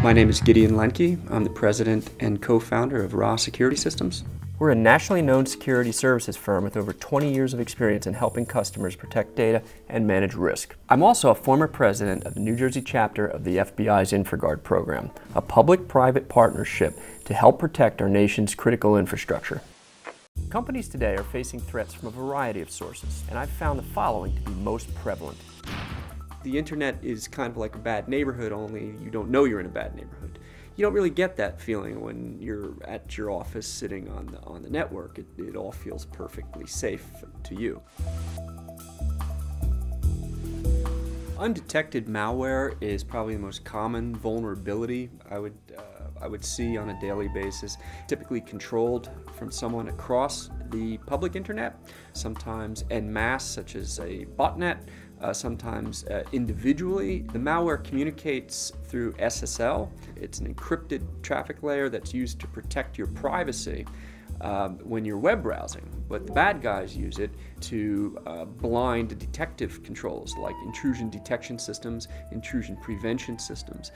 My name is Gideon Lenke. I'm the president and co-founder of Raw Security Systems. We're a nationally known security services firm with over 20 years of experience in helping customers protect data and manage risk. I'm also a former president of the New Jersey chapter of the FBI's InfraGard program, a public-private partnership to help protect our nation's critical infrastructure. Companies today are facing threats from a variety of sources, and I've found the following to be most prevalent. The internet is kind of like a bad neighborhood, only you don't know you're in a bad neighborhood. You don't really get that feeling when you're at your office sitting on the network. It all feels perfectly safe to you. Undetected malware is probably the most common vulnerability I would see on a daily basis. Typically controlled from someone across the public internet, sometimes en masse, such as a botnet, sometimes individually. The malware communicates through SSL. It's an encrypted traffic layer that's used to protect your privacy when you're web browsing. But the bad guys use it to blind detective controls like intrusion detection systems, intrusion prevention systems,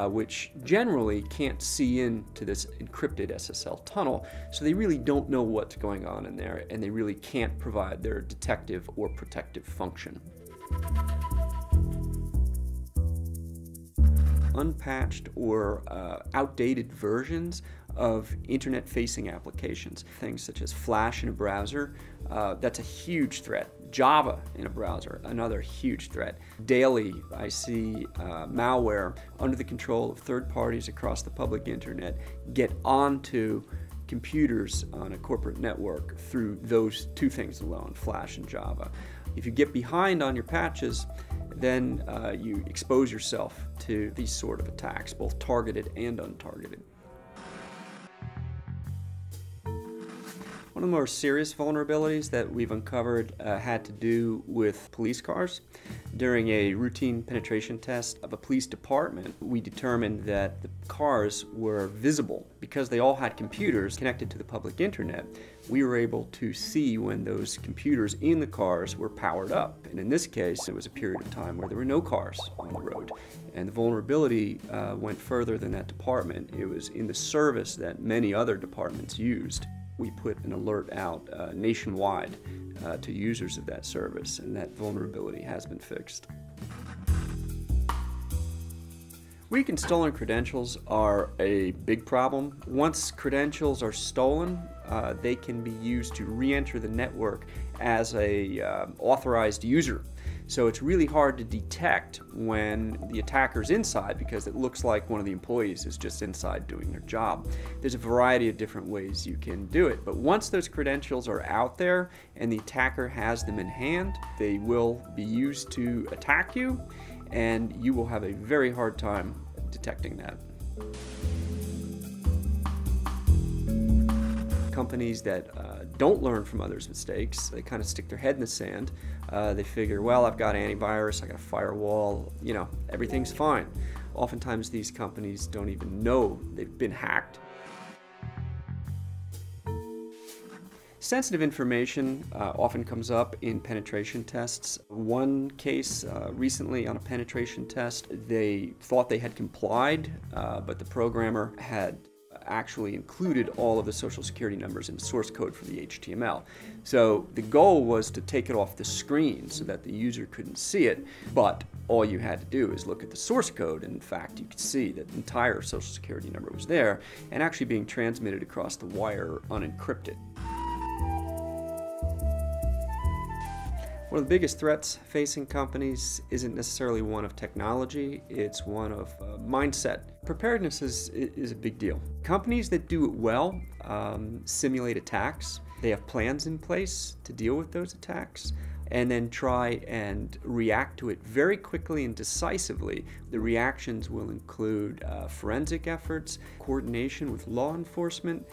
which generally can't see into this encrypted SSL tunnel, so they really don't know what's going on in there, and they really can't provide their detective or protective function. Unpatched or outdated versions of internet-facing applications, things such as Flash in a browser, that's a huge threat. Java in a browser, another huge threat. Daily, I see malware under the control of third parties across the public internet get onto computers on a corporate network through those two things alone, Flash and Java. If you get behind on your patches, then you expose yourself to these sort of attacks, both targeted and untargeted. One of the more serious vulnerabilities that we've uncovered had to do with police cars. During a routine penetration test of a police department, we determined that the cars were visible. Because they all had computers connected to the public internet, we were able to see when those computers in the cars were powered up. And in this case, it was a period of time where there were no cars on the road. And the vulnerability went further than that department. It was in the service that many other departments used. We put an alert out nationwide to users of that service, and that vulnerability has been fixed. Weak and stolen credentials are a big problem. Once credentials are stolen, they can be used to re-enter the network as a authorized user. So it's really hard to detect when the attacker's inside because it looks like one of the employees is just inside doing their job. There's a variety of different ways you can do it, but once those credentials are out there and the attacker has them in hand, they will be used to attack you, and you will have a very hard time detecting that. Companies that don't learn from others' mistakes, they kind of stick their head in the sand. They figure, well, I've got antivirus, I got a firewall, you know, everything's fine. Oftentimes these companies don't even know they've been hacked. Sensitive information often comes up in penetration tests. One case recently on a penetration test, they thought they had complied, but the programmer had actually included all of the social security numbers in the source code for the HTML. So the goal was to take it off the screen so that the user couldn't see it, but all you had to do is look at the source code, and in fact you could see that the entire social security number was there and actually being transmitted across the wire unencrypted. One of the biggest threats facing companies isn't necessarily one of technology, it's one of mindset. Preparedness is a big deal. Companies that do it well simulate attacks. They have plans in place to deal with those attacks and then try and react to it very quickly and decisively. The reactions will include forensic efforts, coordination with law enforcement,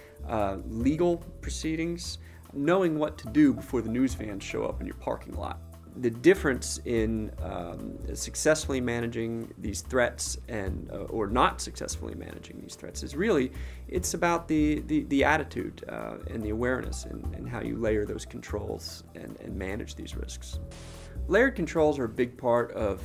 legal proceedings, knowing what to do before the news vans show up in your parking lot. The difference in successfully managing these threats and or not successfully managing these threats is really, it's about the attitude and the awareness and how you layer those controls and manage these risks. Layered controls are a big part of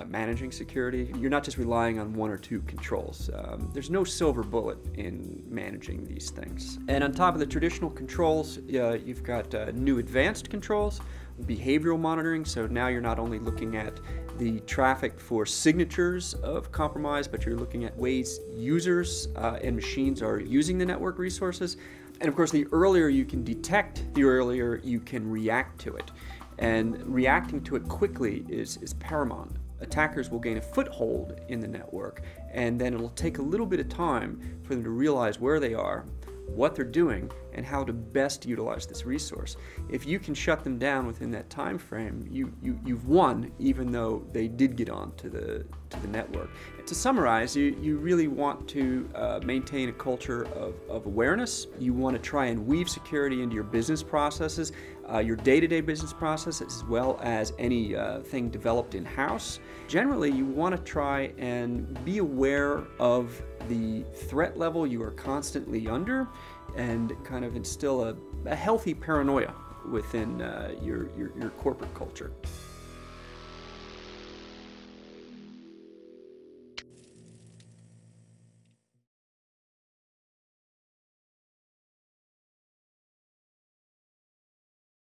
managing security. You're not just relying on one or two controls. There's no silver bullet in managing these things. And on top of the traditional controls, you've got new advanced controls, behavioral monitoring. So now you're not only looking at the traffic for signatures of compromise, but you're looking at ways users and machines are using the network resources. And of course, the earlier you can detect, the earlier you can react to it. And reacting to it quickly is paramount. Attackers will gain a foothold in the network, and then it'll take a little bit of time for them to realize where they are, what they're doing, and how to best utilize this resource. If you can shut them down within that time frame, you've won, even though they did get onto the network. To summarize, you really want to maintain a culture of awareness. You want to try and weave security into your business processes, your day-to-day business processes, as well as any thing developed in-house. Generally, you want to try and be aware of the threat level you are constantly under and kind of instill a healthy paranoia within your corporate culture.